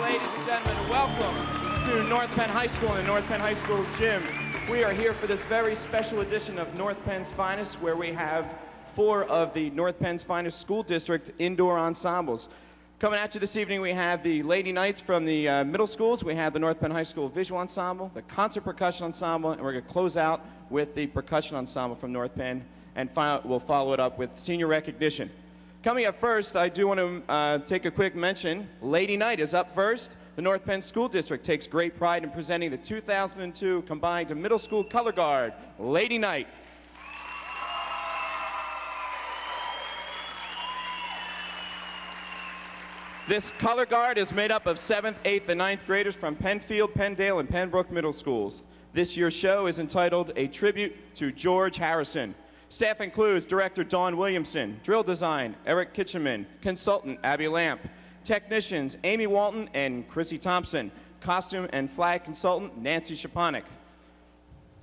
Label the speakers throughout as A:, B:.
A: ladies and gentlemen, welcome to North Penn High School and the North Penn High School gym. We are here for this very special edition of North Penn's Finest, where we have 4 of the North Penn's Finest School District indoor ensembles. Coming at you this evening, we have the Lady Knights from the middle schools. We have the North Penn High School Visual Ensemble, the Concert Percussion Ensemble, and we're going to close out with the Percussion Ensemble from North Penn, and we'll follow it up with senior recognition. Coming up first, I do want to take a quick mention. Lady Knight is up first. The North Penn School District takes great pride in presenting the 2002 Combined Middle School Color Guard, Lady Knight. This color guard is made up of 7th, 8th, and 9th graders from Penfield, Penndale, and Pembroke Middle Schools. This year's show is entitled A Tribute to George Harrison. Staff includes Director Dawn Williamson, Drill Design, Eric Kitchenman, Consultant Abby Lamp, Technicians Amy Walton and Chrissy Thompson, Costume and Flag Consultant Nancy Shaponik.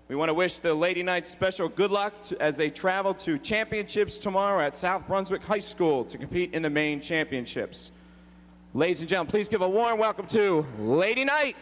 A: We want to wish the Lady Knights special good luck as they travel to championships tomorrow at South Brunswick High School to compete in the main championships. Ladies and gentlemen, please give a warm welcome to Lady Knight.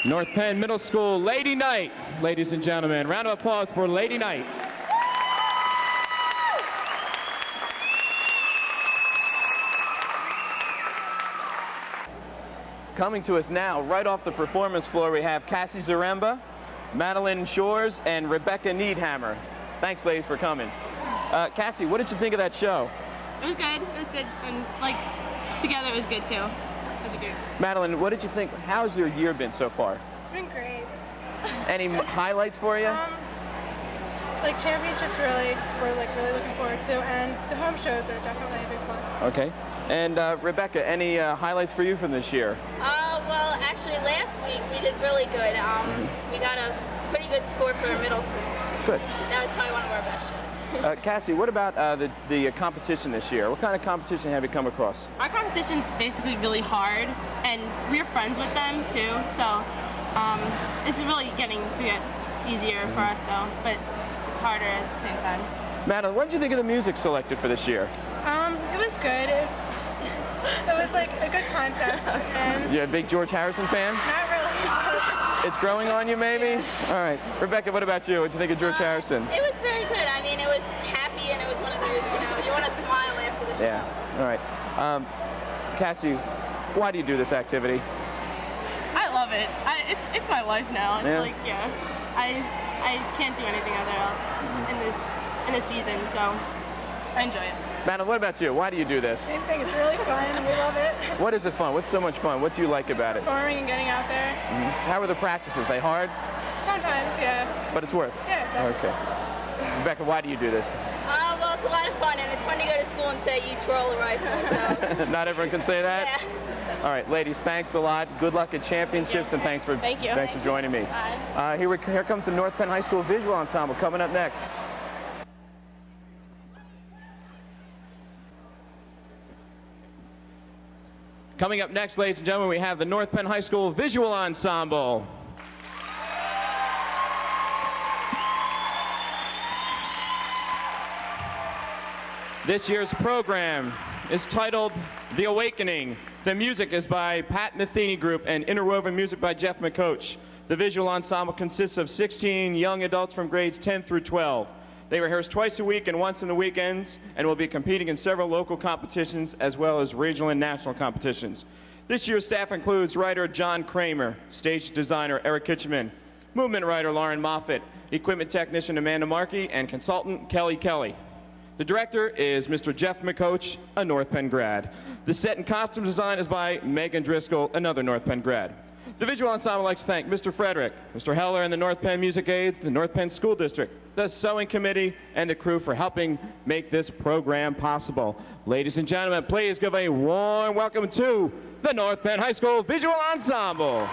A: North Penn Middle School Lady Knight. Ladies and gentlemen, round of applause for Lady Knight. Coming to us now, right off the performance floor, we have Cassie Zaremba, Madeline Shores, and Rebecca Needhammer. Thanks, ladies, for coming. Cassie, what did you think of that show?
B: It was good. It was good. And, like, together it was good, too. It was good.
A: Madeline, what did you think? How's your year been so far?
C: It's been great.
A: Any highlights for you?
C: Like championships, really looking forward to, and the home shows are definitely a big plus.
A: Okay. And Rebecca, any highlights for you from this year?
D: Well, actually, last week we did really good. We got a pretty good score for middle school.
A: Good.
D: That was probably one of our best shows.
A: Cassie, what about the competition this year? What kind of competition have you come across?
B: Our competition's basically really hard, and we're friends with them, too. So it's really getting to get easier for us, though. But it's harder at the same time.
A: Madeline, what did you think of the music selected for this year?
C: It was good. It was like a good concept. And
A: You a big George Harrison fan?
C: not really.
A: It's growing on you, maybe? All right. Rebecca, what about you? What did you think of George Harrison?
D: It was very good. I mean, it was happy, and it was one of those, you want to smile after the show.
A: Yeah. All right. Cassie, why do you do this activity?
B: I love it. It's my life now. It's
A: Yeah.
B: like, I can't do anything other else in this season, so I enjoy it.
A: Madeline, what about you? Why do you do this?
C: Same thing. It's really fun. We love it.
A: What is it fun? What's so much fun? What do you like about it?
C: Performing and getting out there.
A: How are the practices? They hard?
C: Sometimes, yeah.
A: But it's worth it?
C: Yeah, definitely.
A: Okay. Rebecca, why do you do this?
D: Well, it's a lot of fun, and it's fun to go to school and say you twirl a rifle. So.
A: Not everyone can say that?
D: Yeah.
A: All right, ladies, thanks a lot. Good luck at championships, and thanks for joining me.
D: Bye.
A: Here comes the North Penn High School Visual Ensemble coming up next. Coming up next, ladies and gentlemen, we have the North Penn High School Visual Ensemble. This year's program is titled The Awakening. The music is by Pat Metheny Group and interwoven music by Jeff McCoach. The visual ensemble consists of 16 young adults from grades 10 through 12. They rehearse twice a week and once in the weekends and will be competing in several local competitions as well as regional and national competitions. This year's staff includes writer John Kramer, stage designer Eric Kitcheman, movement writer Lauren Moffitt, equipment technician Amanda Markey, and consultant Kelly Kelly. The director is Mr. Jeff McCoach, a North Penn grad. The set and costume design is by Megan Driscoll, another North Penn grad. The visual ensemble likes to thank Mr. Frederick, Mr. Heller and the North Penn Music Aides, the North Penn School District, the Sewing Committee, and the crew for helping make this program possible. Ladies and gentlemen, please give a warm welcome to the North Penn High School Visual Ensemble.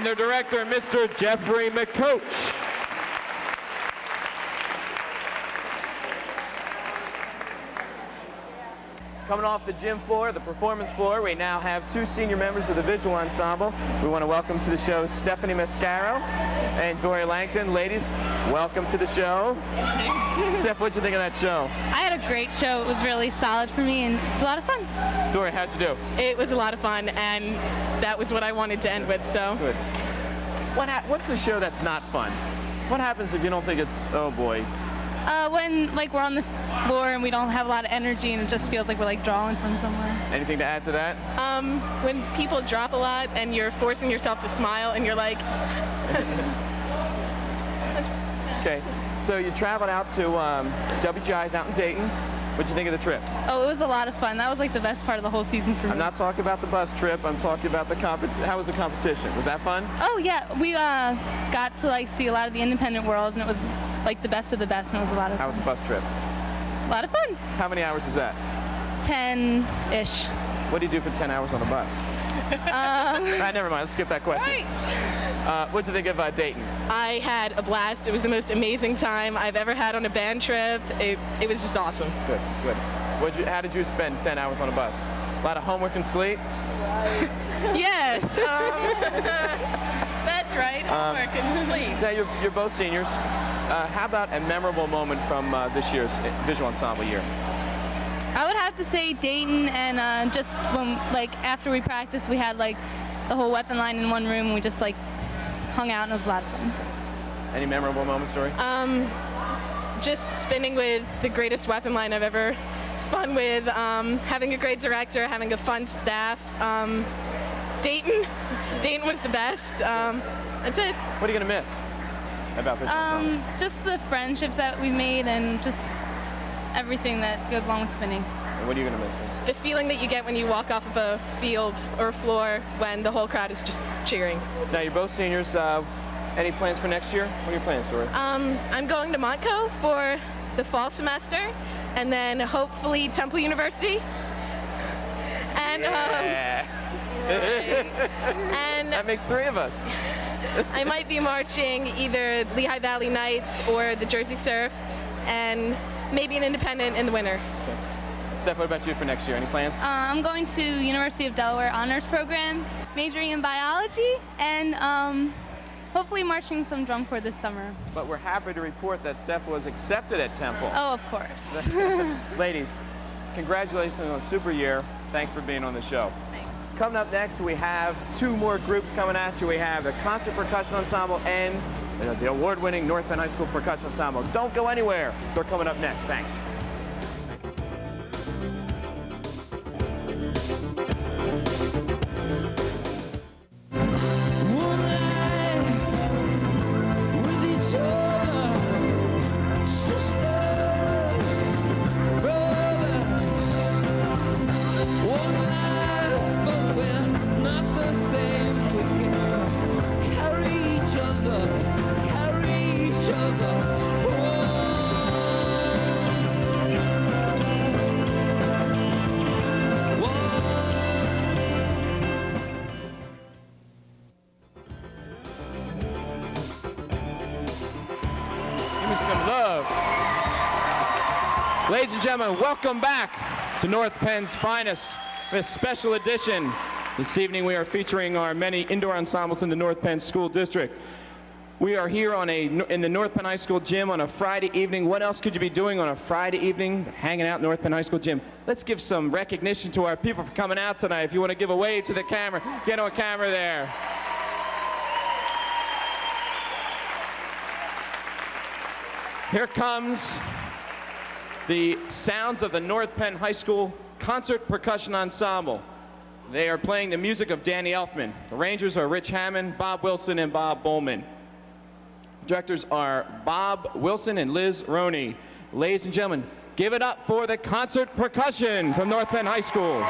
A: and their director, Mr. Jeffrey McCoach. Coming off the gym floor, the performance floor, we now have two senior members of the visual ensemble. We want to welcome to the show Stephanie Mascaro and Dory Langton. Ladies, welcome to the show. Steph, what'd you think of that show?
B: I had a great show. It was really solid for me, and it was a lot of fun.
A: Dory, how'd you do?
E: It was a lot of fun, and that was what I wanted to end with, so.
A: Good. What's the show that's not fun? What happens if you don't think it's, oh boy?
B: When we're on the floor and we don't have a lot of energy and it just feels like we're drawing from somewhere.
A: Anything to add to that?
E: When people drop a lot and you're forcing yourself to smile and you're like...
A: Okay, so you traveled out to WGI's out in Dayton. What'd you think of the trip?
B: Oh, it was a lot of fun. That was the best part of the whole season for me.
A: I'm not talking about the bus trip. I'm talking about the how was the competition? Was that fun?
B: Oh yeah, we got to see a lot of the independent worlds, and it was the best of the best, and it was a lot of fun.
A: How was the bus trip?
B: A lot of fun.
A: How many hours is that?
B: 10-ish.
A: What do you do for 10 hours on the bus? Never mind. Let's skip that question.
E: Right.
A: What did you think of Dayton?
E: I had a blast. It was the most amazing time I've ever had on a band trip. It was just awesome.
A: Good, good. How did you spend 10 hours on a bus? A lot of homework and sleep?
E: Yes. That's right. Homework and sleep.
A: Now, you're both seniors. How about a memorable moment from this year's visual ensemble year?
B: I would have to say Dayton, and just when after we practiced, we had the whole weapon line in one room, and we just hung out, and it was a lot of fun.
A: Any memorable moments, Dory?
E: Just spinning with the greatest weapon line I've ever spun with, having a great director, having a fun staff. Dayton was the best. That's it.
A: What are you gonna miss about visual ensemble?
B: Just the friendships that we made, and just everything that goes along with spinning.
A: And what are you gonna miss?
E: The feeling that you get when you walk off of a field or a floor when the whole crowd is just cheering.
A: Now you're both seniors. Any plans for next year? What are your plans, Dory?
E: I'm going to Montco for the fall semester, and then hopefully Temple University. And and
A: that makes three of us.
E: I might be marching either Lehigh Valley Knights or the Jersey Surf, and maybe an independent in the winter.
A: Okay. Steph, what about you for next year? Any plans?
B: I'm going to University of Delaware Honors Program, majoring in biology, and hopefully marching some drum corps this summer.
A: But we're happy to report that Steph was accepted at Temple.
B: Oh, of course.
A: Ladies, congratulations on a super year. Thanks for being on the show.
B: Thanks.
A: Coming up next, we have two more groups coming at you. We have the Concert Percussion Ensemble and the award-winning North Penn High School Percussion Ensemble. Don't go anywhere. They're coming up next. Thanks. Ladies and gentlemen, welcome back to North Penn's finest, this special edition. This evening we are featuring our many indoor ensembles in the North Penn School District. We are here in the North Penn High School gym on a Friday evening. What else could you be doing on a Friday evening? Hanging out in North Penn High School gym. Let's give some recognition to our people for coming out tonight. If you want to give a wave to the camera, get on camera there. Here comes the sounds of the North Penn High School Concert Percussion Ensemble. They are playing the music of Danny Elfman. The Rangers are Rich Hammond, Bob Wilson, and Bob Bowman. Directors are Bob Wilson and Liz Roney. Ladies and gentlemen, give it up for the Concert Percussion from North Penn High School.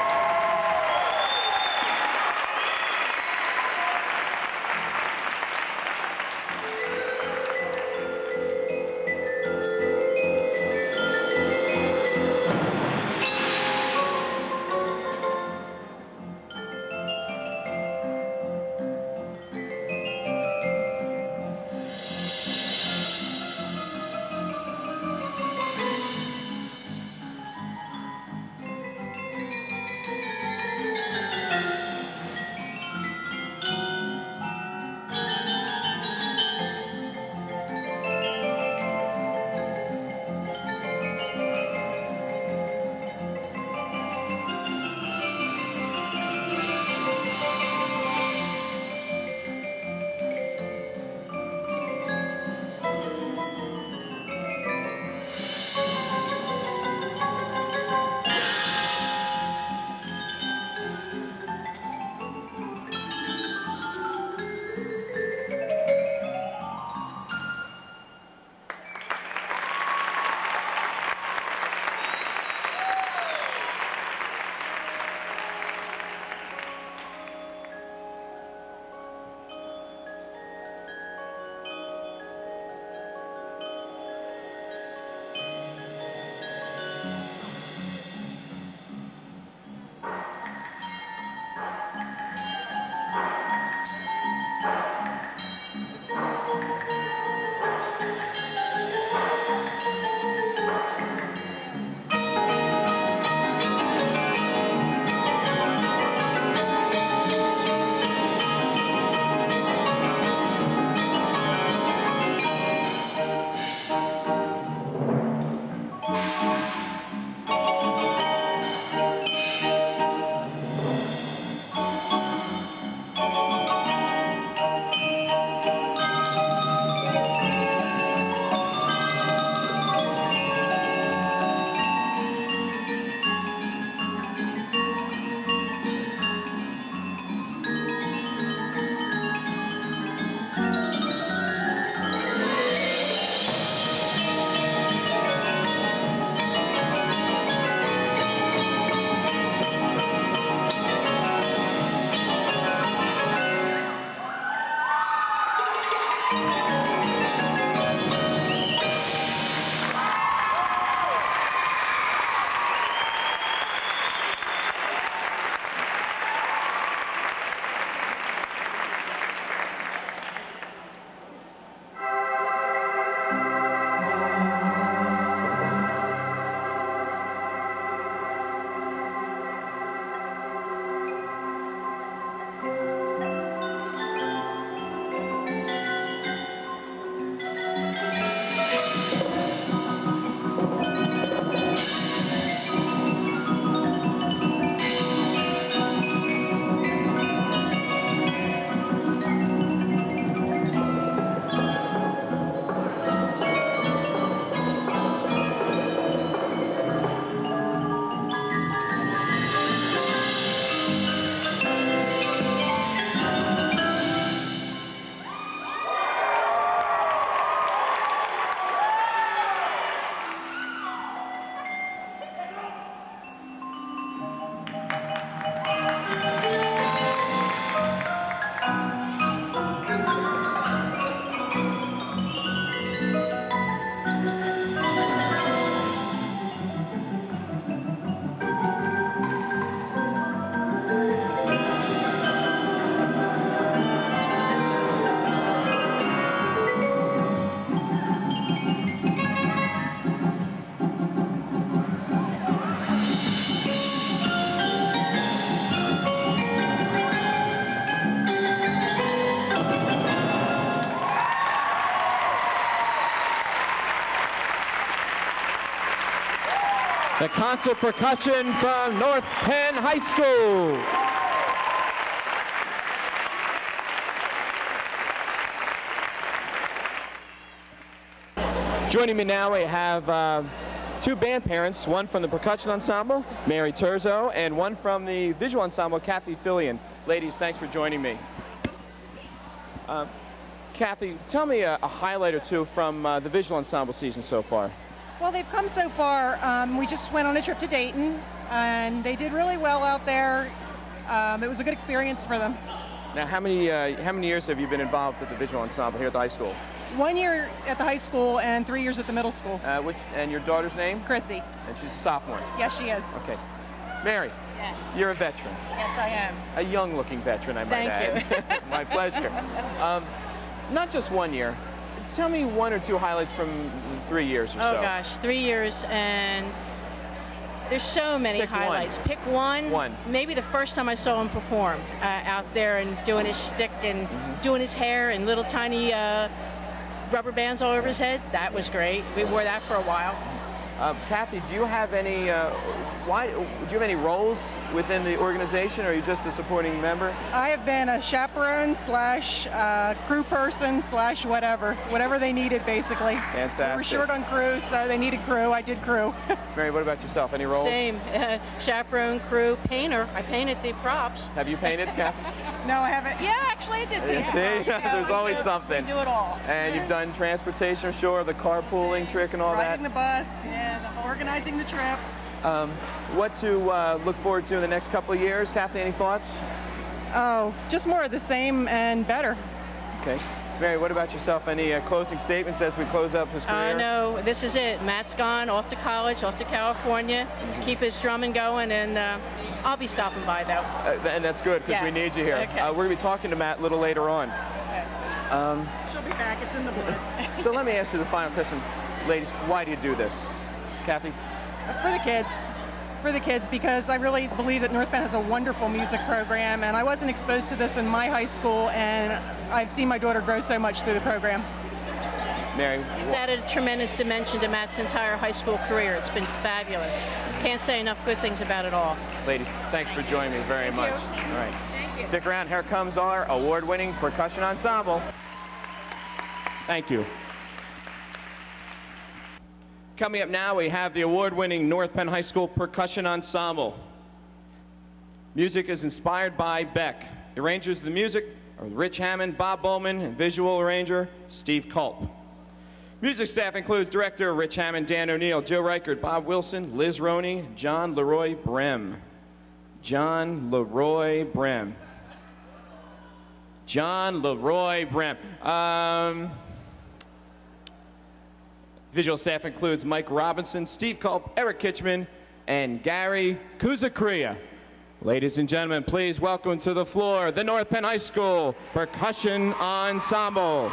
A: the concert percussion from North Penn High School. Joining me now, we have two band parents, one from the percussion ensemble, Mary Terzo, and one from the visual ensemble, Kathy Fillion. Ladies, thanks for joining me. Kathy, tell me a highlight or two from the visual ensemble season so far.
F: Well, they've come so far. We just went on a trip to Dayton, and they did really well out there. It was a good experience for them.
A: Now, how many years have you been involved with the visual ensemble here at the high school?
F: 1 year at the high school and 3 years at the middle school.
A: And your daughter's name?
F: Chrissy.
A: And she's a sophomore?
F: Yes, she is.
A: Okay. Mary?
G: Yes.
A: You're a veteran.
G: Yes, I am.
A: A young-looking veteran, I might add.
G: Thank you.
A: My pleasure. Not just 1 year. Tell me one or two highlights from 3 years or so.
G: Oh gosh, 3 years, and there's so many
A: Pick
G: highlights.
A: one.
G: Pick one.
A: One.
G: Maybe the first time I saw him perform out there and doing his shtick and doing his hair and little tiny rubber bands all over his head. That was great. We wore that for a while.
A: Kathy, do you have any do you have any roles within the organization, or are you just a supporting member?
F: I have been a chaperone / crew person / whatever they needed, basically.
A: Fantastic.
F: We were short on crew, so they needed crew. I did crew.
A: Mary, what about yourself? Any roles?
G: Same. Chaperone, crew, painter. I painted the props.
A: Have you painted, Kathy?
F: No, I haven't. Yeah, actually, I did paint.
A: See, there's always something.
F: We do it all.
A: And you've done transportation, I'm sure, the carpooling trick and all
F: Riding
A: that.
F: the bus, organizing the trip.
A: What to look forward to in the next couple of years? Kathy, any thoughts?
F: Oh, just more of the same and better.
A: Okay. Mary, what about yourself? Any closing statements as we close up his career?
G: No, this is it. Matt's gone, off to college, off to California. Keep his drumming going, and I'll be stopping by, though.
A: And that's good, because we need you here.
G: Okay.
A: We're going to be talking to Matt a little later on.
F: She'll be back. It's in the blood.
A: So let me ask you the final question. Ladies, why do you do this? Kathy?
F: For the kids. For the kids, because I really believe that North Penn has a wonderful music program, and I wasn't exposed to this in my high school, and I've seen my daughter grow so much through the program.
A: Mary?
G: It's added a tremendous dimension to Matt's entire high school career. It's been fabulous. Can't say enough good things about it all.
A: Ladies, thanks for joining me very much. All right. Stick around. Here comes our award-winning percussion ensemble. Thank you. Coming up now, we have the award-winning North Penn High School Percussion Ensemble. Music is inspired by Beck. The arrangers of the music are Rich Hammond, Bob Bowman, and visual arranger Steve Culp. Music staff includes director Rich Hammond, Dan O'Neill, Joe Reichert, Bob Wilson, Liz Roney, John Leroy Brem. John Leroy Brem. John Leroy Brem. Visual staff includes Mike Robinson, Steve Culp, Eric Kitchman, and Gary Kuzakria. Ladies and gentlemen, please welcome to the floor the North Penn High School Percussion Ensemble.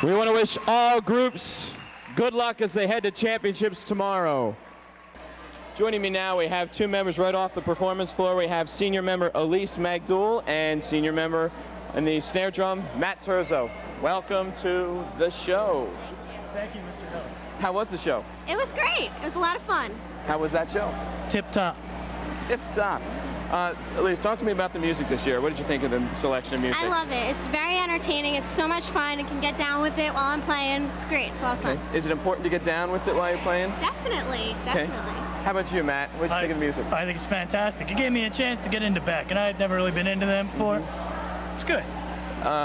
A: We want to wish all groups good luck as they head to championships tomorrow. Joining me now, we have two members right off the performance floor. We have senior member Elise Magdul and senior member in the snare drum, Matt Turzo. Welcome to the show.
H: Thank you, Mr. Hill.
A: How was the show?
I: It was great. It was a lot of fun.
A: How was that show?
H: Tip top.
A: Tip top. Elise, talk to me about the music this year. What did you think of the selection of music?
I: I love it. It's very entertaining. It's so much fun. I can get down with it while I'm playing. It's great. It's a lot of fun.
A: Is it important to get down with it while you're playing?
I: Definitely, definitely.
A: Okay. How about you, Matt? What did you think of the music?
H: I think it's fantastic. It gave me a chance to get into Beck, and I had never really been into them before. It's good.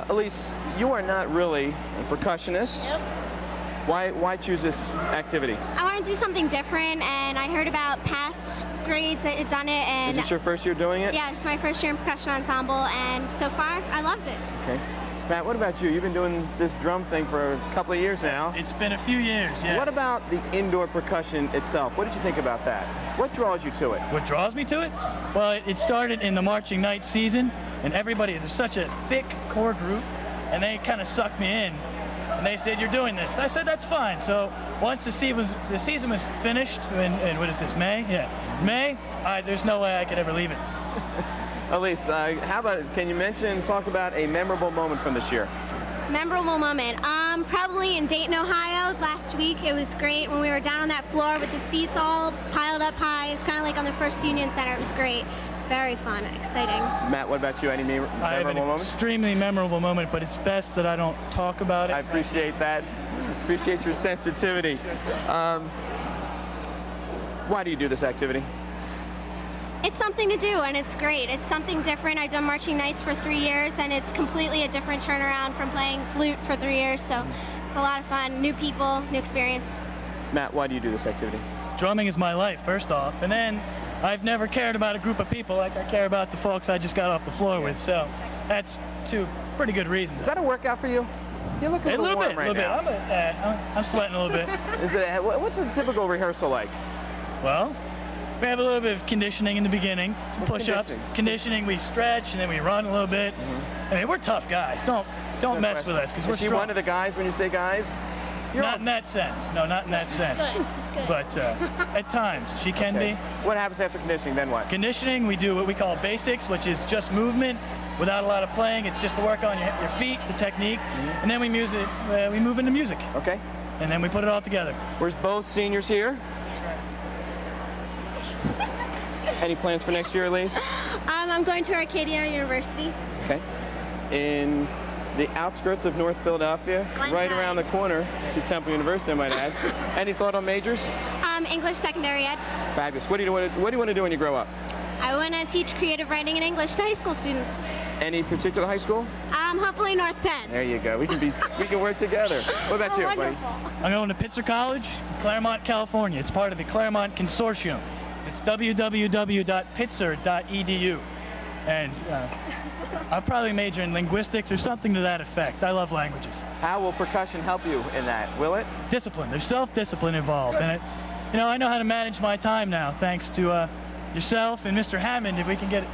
A: Elise, you are not really a percussionist.
I: Nope.
A: Why choose this activity?
I: I want to do something different, and I heard about past grades that had done it. And
A: Is this your first year doing it?
I: Yeah, it's my first year in percussion ensemble, and so far, I loved it.
A: Okay. Matt, what about you? You've been doing this drum thing for a couple of years now.
H: It's been a few years, yeah.
A: What about the indoor percussion itself? What did you think about that? What draws you to it?
H: What draws me to it? Well, it started in the marching night season, and everybody, there's such a thick core group, and they kind of sucked me in. And they said, you're doing this. I said, that's fine. So once the season was finished, and what is this, May? Yeah, May, there's no way I could ever leave it.
A: Elise, how about, can you talk about a memorable moment from this year?
I: Memorable moment. Probably in Dayton, Ohio last week. It was great when we were down on that floor with the seats all piled up high. It was kind of like on the First Union Center. It was great. Very fun, exciting.
A: Matt, what about you? Any memorable moments?
H: I have an extremely memorable moment, but it's best that I don't talk about it.
A: I appreciate that. Appreciate your sensitivity. Why do you do this activity?
I: It's something to do, and it's great. It's something different. I've done marching nights for 3 years, and it's completely a different turnaround from playing flute for 3 years, so it's a lot of fun. New people, new experience.
A: Matt, why do you do this activity?
H: Drumming is my life, first off, and then I've never cared about a group of people like I care about the folks I just got off the floor with, so that's two pretty good reasons.
A: Is that a workout for you? You look a little warm right now.
H: I'm sweating a little bit.
A: What's a typical rehearsal like?
H: Well, we have a little bit of conditioning in the beginning, some push-ups. Conditioning, we stretch, and then we run a little bit. I mean, we're tough guys. Don't mess with us, because we're strong.
A: Is she one of the guys when you say guys?
H: Not in that sense. No, not in that sense.
I: Good.
H: But at times, she can be.
A: What happens after conditioning, then what?
H: Conditioning, we do what we call basics, which is just movement without a lot of playing. It's just to work on your feet, the technique, and then we move into music.
A: Okay.
H: And then we put it all together.
A: Where's both seniors here? Any plans for next year, Elise?
I: I'm going to Arcadia University.
A: Okay. In the outskirts of North Philadelphia, right around the corner to Temple University, I might add. Any thought on majors?
I: English secondary ed.
A: Fabulous. What do you want to do when you grow up?
I: I want to teach creative writing and English to high school students.
A: Any particular high school?
I: Hopefully North Penn.
A: There you go. We can work together. What about you, buddy?
H: I'm going to Pitzer College, Claremont, California. It's part of the Claremont Consortium. It's www.pitzer.edu. And I'll probably major in linguistics or something to that effect. I love languages.
A: How will percussion help you in that? Will it?
H: Discipline. There's self-discipline involved. And I know how to manage my time now, thanks to yourself and Mr. Hammond. If we can get it,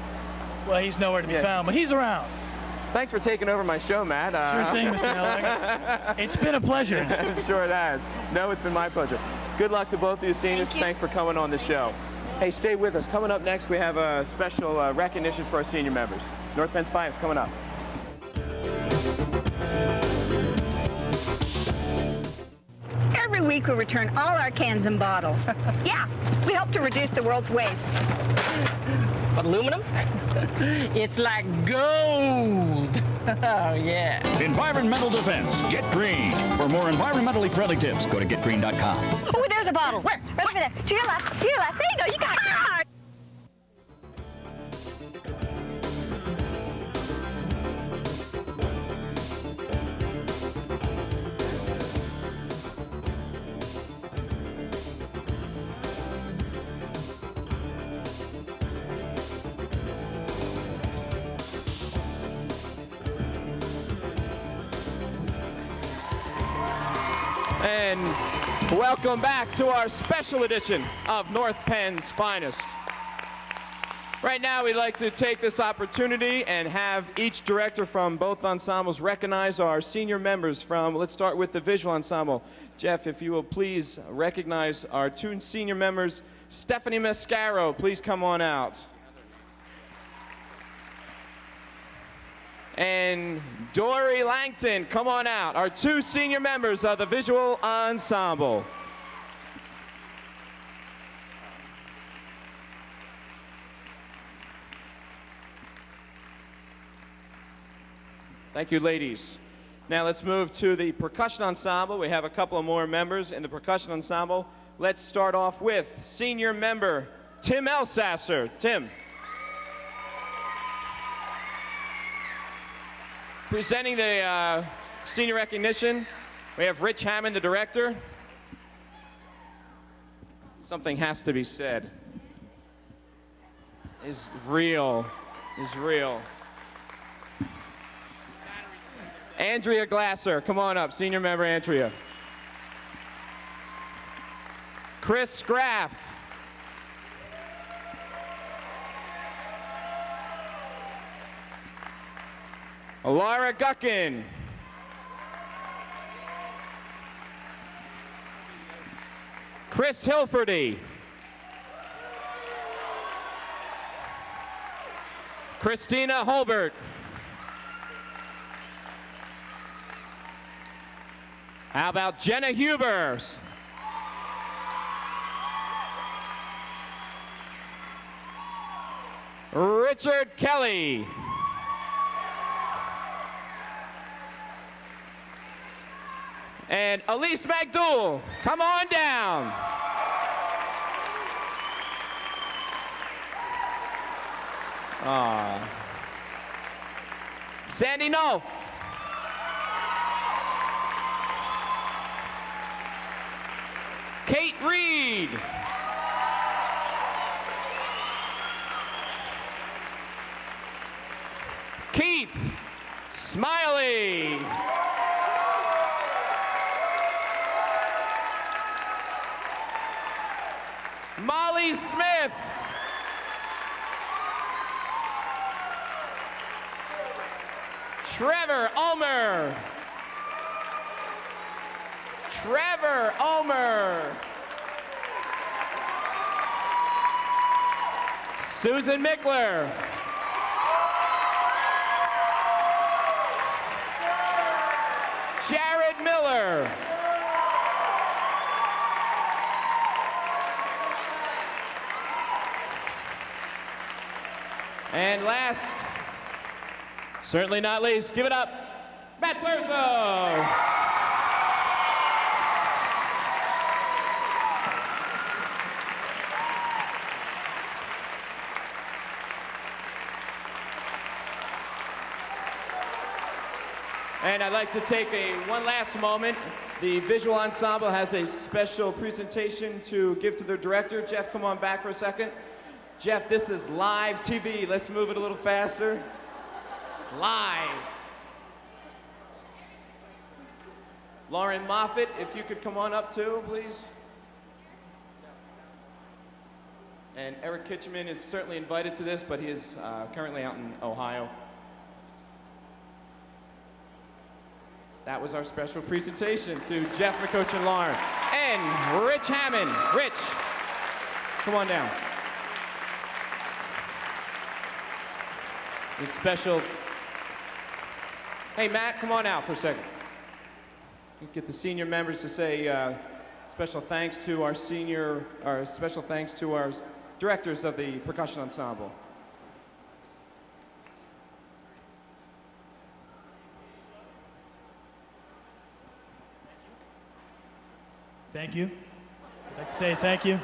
H: well, he's nowhere to be found, but he's around.
A: Thanks for taking over my show, Matt.
H: Sure thing, Mr. Hellinger. It's been a pleasure.
A: I'm sure it has. No, it's been my pleasure. Good luck to both of you seniors. Thanks for coming on the show. Hey, stay with us. Coming up next, we have a special recognition for our senior members. North Penn's finest coming up.
J: Every week we return all our cans and bottles. Yeah, we help to reduce the world's waste.
K: Aluminum? It's like gold. Oh, yeah.
L: Environmental defense. Get Green. For more environmentally friendly tips, go to getgreen.com.
J: Oh, there's a bottle. Where? Right over there. To your left. To your left. There you go. You got it.
A: And welcome back to our special edition of North Penn's Finest. Right now, we'd like to take this opportunity and have each director from both ensembles recognize our senior members from, let's start with the visual ensemble. Jeff, if you will please recognize our two senior members. Stephanie Mascaro, please come on out. And Dory Langton, come on out. Our two senior members of the visual ensemble. Thank you, ladies. Now let's move to the percussion ensemble. We have a couple of more members in the percussion ensemble. Let's start off with senior member Tim Elsasser. Tim. Presenting the senior recognition, we have Rich Hammond, the director. Something has to be said. Is real. Andrea Glasser, come on up, senior member Andrea. Chris Graff. Laura Guckin. Chris Hilferty. Christina Holbert. How about Jenna Hubers? Richard Kelly. And Elise McDougall, come on down. Sandy Knopf. Kate Reed. Keith Smiley. Molly Smith. Trevor Ulmer. Susan Mickler. Jared Miller. And last, certainly not least, give it up, Matt Terzo. And I'd like to take one last moment. The visual ensemble has a special presentation to give to their director. Jeff, come on back for a second. Jeff, this is live TV. Let's move it a little faster. It's live. Lauren Moffitt, if you could come on up too, please. And Eric Kitcheman is certainly invited to this, but he is currently out in Ohio. That was our special presentation to Jeff McCoach and Lauren. And Rich Hammond. Rich, come on down. The special. Hey, Matt, come on out for a second. Get the senior members to say special thanks to our special thanks to our directors of the percussion ensemble.
H: Thank you. I'd like to say thank you.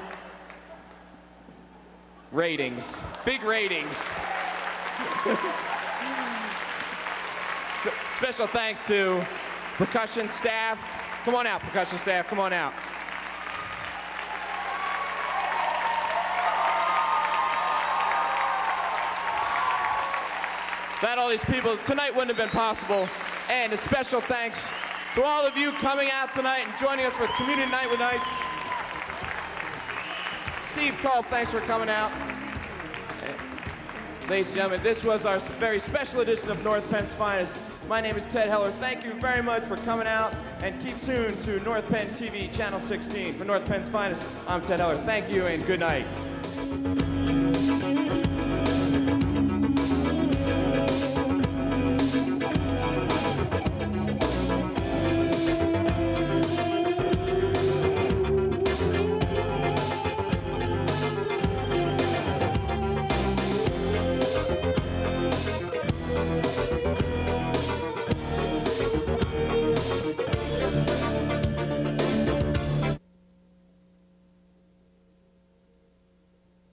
A: Ratings, big ratings. Special thanks to percussion staff. Come on out, percussion staff, come on out. Without all these people, tonight wouldn't have been possible. And a special thanks to all of you coming out tonight and joining us for Community Night with Knights. Steve Culp, thanks for coming out. Ladies and gentlemen, this was our very special edition of North Penn's Finest. My name is Ted Heller. Thank you very much for coming out, and keep tuned to North Penn TV, Channel 16. For North Penn's Finest, I'm Ted Heller. Thank you and good night.